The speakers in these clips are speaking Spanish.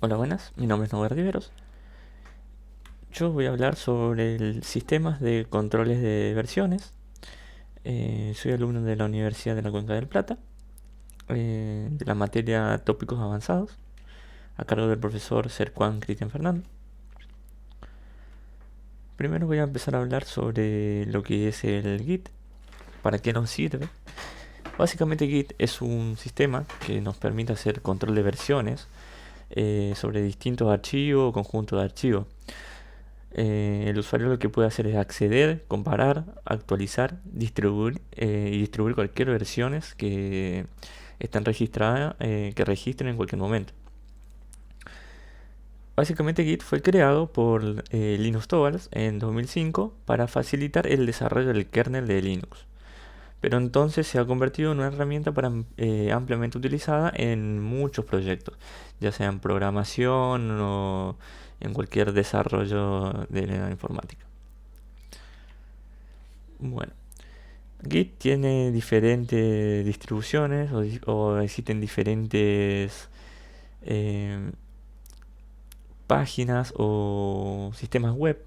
Hola, buenas. Mi nombre es Noguer Riveros. Yo voy a hablar sobre el sistemas de controles de versiones. Soy alumno de la Universidad de la Cuenca del Plata, de la materia Tópicos Avanzados, a cargo del profesor Sercuán Cristian Fernando. Primero voy a empezar a hablar sobre lo que es el Git, para qué nos sirve. Básicamente Git es un sistema que nos permite hacer control de versiones sobre distintos archivos o conjuntos de archivos. El usuario lo que puede hacer es acceder, comparar, actualizar, distribuir y distribuir cualquier versiones que están registradas, que registren en cualquier momento. Básicamente Git fue creado por Linus Torvalds en 2005 para facilitar el desarrollo del kernel de Linux. Pero entonces se ha convertido en una herramienta ampliamente utilizada en muchos proyectos, ya sea en programación o en cualquier desarrollo de la informática. Bueno, Git tiene diferentes distribuciones o existen diferentes eh, páginas o sistemas web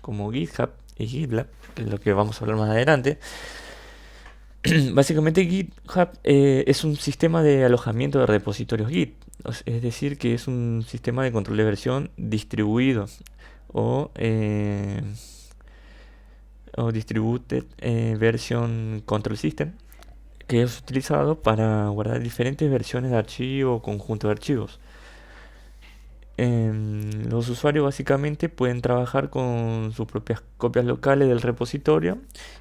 como GitHub y GitLab, que es lo que vamos a hablar más adelante. Básicamente GitHub es un sistema de alojamiento de repositorios Git, es decir, que es un sistema de control de versión distribuido o, eh, o Distributed Version Control System, que es utilizado para guardar diferentes versiones de archivo o conjunto de archivos. Los usuarios básicamente pueden trabajar con sus propias copias locales del repositorio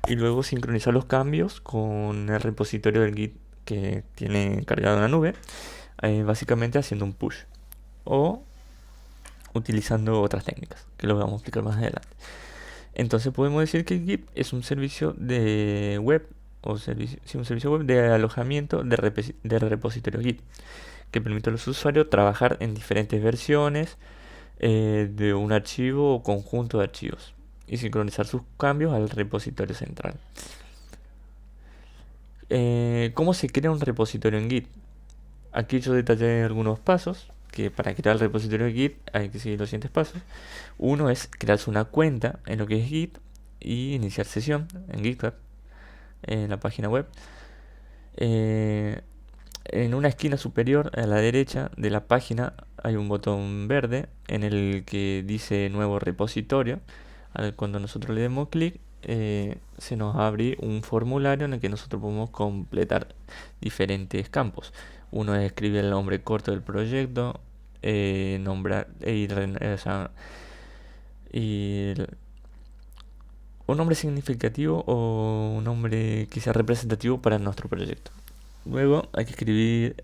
y luego sincronizar los cambios con el repositorio del Git que tiene cargado en la nube, básicamente haciendo un push o utilizando otras técnicas que lo vamos a explicar más adelante. Entonces podemos decir que Git es un servicio de web o un servicio web de alojamiento de repositorio Git que permite a los usuarios trabajar en diferentes versiones de un archivo o conjunto de archivos y sincronizar sus cambios al repositorio central. ¿Cómo se crea un repositorio en Git? Aquí yo detallé algunos pasos, que para crear el repositorio de Git hay que seguir los siguientes pasos. Uno es crearse una cuenta en lo que es Git y iniciar sesión en GitHub, en la página web. Eh, en una esquina superior a la derecha de la página hay un botón verde en el que dice nuevo repositorio. Cuando nosotros le demos clic, se nos abre un formulario en el que nosotros podemos completar diferentes campos. Uno es escribir el nombre corto del proyecto, nombrar o sea, y un nombre significativo o un nombre que sea representativo para nuestro proyecto. Luego hay que escribir,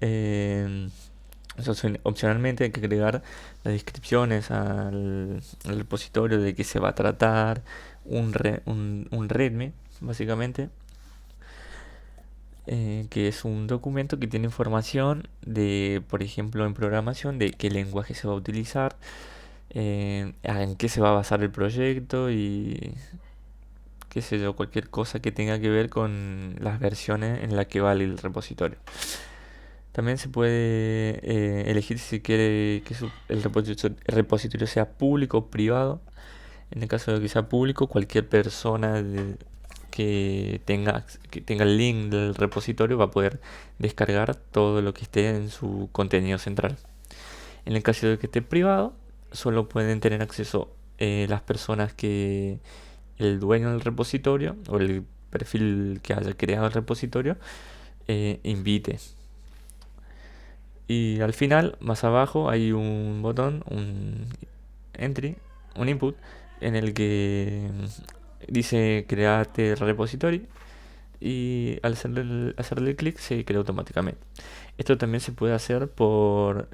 opcionalmente hay que agregar las descripciones al repositorio de qué se va a tratar, un README, básicamente, que es un documento que tiene información de, por ejemplo, en programación, de qué lenguaje se va a utilizar, en qué se va a basar el proyecto y qué sé yo, cualquier cosa que tenga que ver con las versiones en las que va el repositorio. También se puede elegir si se quiere que el repositorio sea público o privado. En el caso de que sea público, cualquier persona que tenga el link del repositorio va a poder descargar todo lo que esté en su contenido central. En el caso de que esté privado, solo pueden tener acceso las personas que el dueño del repositorio o el perfil que haya creado el repositorio invite. Y al final, más abajo, hay un botón, un entry, un input, en el que dice create repository y al hacerle clic se crea automáticamente. Esto también se puede hacer por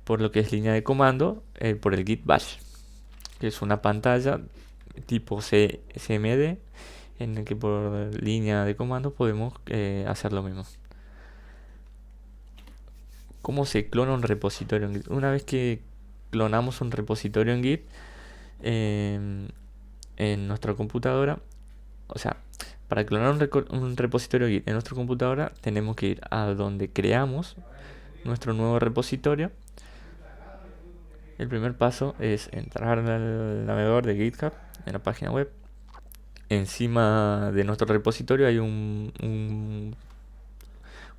lo que es línea de comando, por el git bash, que es una pantalla tipo CMD en el que por línea de comando podemos hacer lo mismo. ¿Cómo se clona un repositorio en Git? Una vez que clonamos un repositorio en Git en nuestra computadora, o sea, para clonar un repositorio Git en nuestra computadora tenemos que ir a donde creamos nuestro nuevo repositorio, el primer paso es entrar al navegador de GitHub en la página web. Encima de nuestro repositorio hay un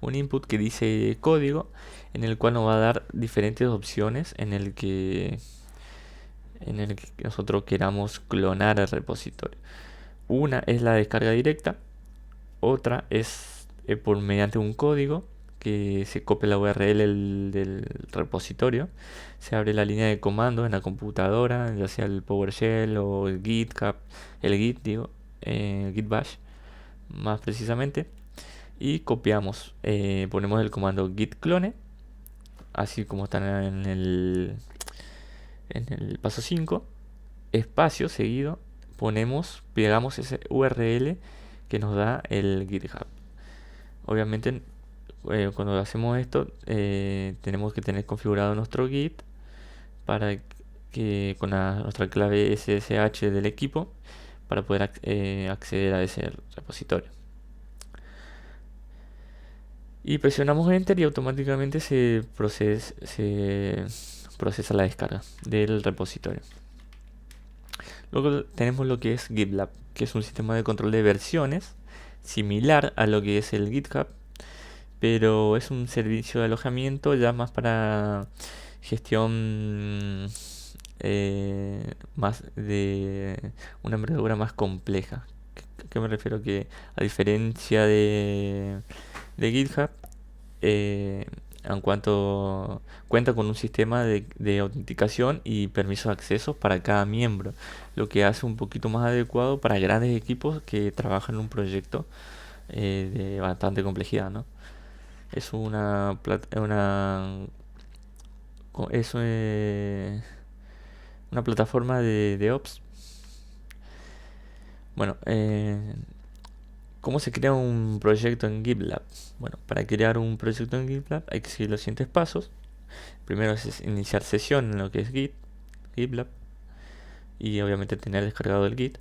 input que dice código, en el cual nos va a dar diferentes opciones en el que nosotros queramos clonar el repositorio. Una es la descarga directa, otra es por mediante un código que se copia la URL del repositorio, se abre la línea de comandos en la computadora, ya sea el PowerShell o el GitHub, el Git digo, Git Bash más precisamente, y copiamos, ponemos el comando git clone, así como está en el paso 5, espacio seguido, pegamos ese URL que nos da el GitHub. Obviamente, cuando hacemos esto, tenemos que tener configurado nuestro Git para que con nuestra clave SSH del equipo para poder acceder a ese repositorio. Y presionamos Enter y automáticamente se procesa la descarga del repositorio. Luego tenemos lo que es GitLab, que es un sistema de control de versiones similar a lo que es el GitHub, pero es un servicio de alojamiento ya más para gestión más de una envergadura más compleja. ¿Qué me refiero? Que a diferencia de GitHub, en cuanto cuenta con un sistema de autenticación y permisos de acceso para cada miembro, lo que hace un poquito más adecuado para grandes equipos que trabajan en un proyecto de bastante complejidad, ¿no? Es es una plataforma de Ops. Bueno, ¿cómo se crea un proyecto en GitLab? Bueno, para crear un proyecto en GitLab hay que seguir los siguientes pasos. Primero es iniciar sesión en lo que es GitLab, y obviamente tener descargado el Git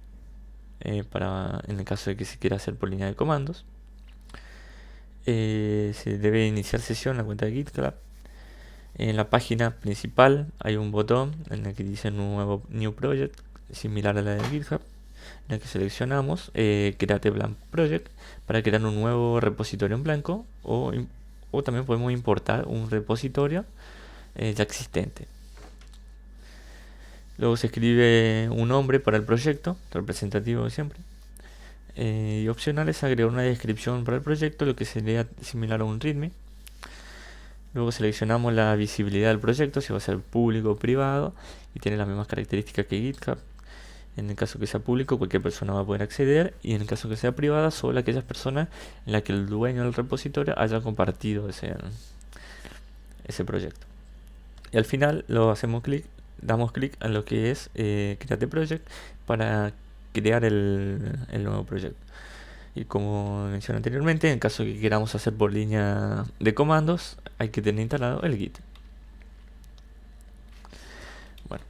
en el caso de que se quiera hacer por línea de comandos. Se debe iniciar sesión en la cuenta de GitLab. En la página principal hay un botón en el que dice nuevo New Project, similar a la de GitHub, en el que seleccionamos Create Blank Project para crear un nuevo repositorio en blanco, o también podemos importar un repositorio ya existente. Luego se escribe un nombre para el proyecto, representativo siempre. Y opcional es agregar una descripción para el proyecto, lo que sería similar a un README. Luego seleccionamos la visibilidad del proyecto, si va a ser público o privado, y tiene las mismas características que GitHub. En el caso que sea público, cualquier persona va a poder acceder, y en el caso que sea privada, solo aquellas personas en las que el dueño del repositorio haya compartido ese proyecto. Y al final damos clic a lo que es Create Project para crear el nuevo proyecto. Y como mencioné anteriormente, en caso que queramos hacer por línea de comandos, hay que tener instalado el Git. Bueno,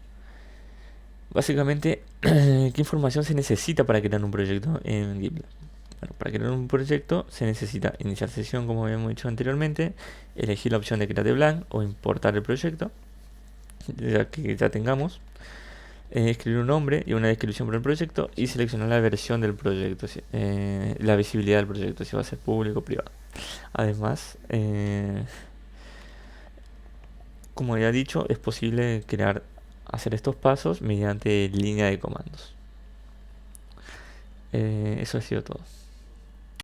básicamente, ¿qué información se necesita para crear un proyecto en GitLab? Bueno, para crear un proyecto se necesita iniciar sesión, como habíamos dicho anteriormente, elegir la opción de Create Blank o importar el proyecto, ya que ya tengamos, escribir un nombre y una descripción para el proyecto, y seleccionar la versión del proyecto, la visibilidad del proyecto, si va a ser público o privado. Además, como ya he dicho, es posible hacer estos pasos mediante línea de comandos. Eso ha sido todo.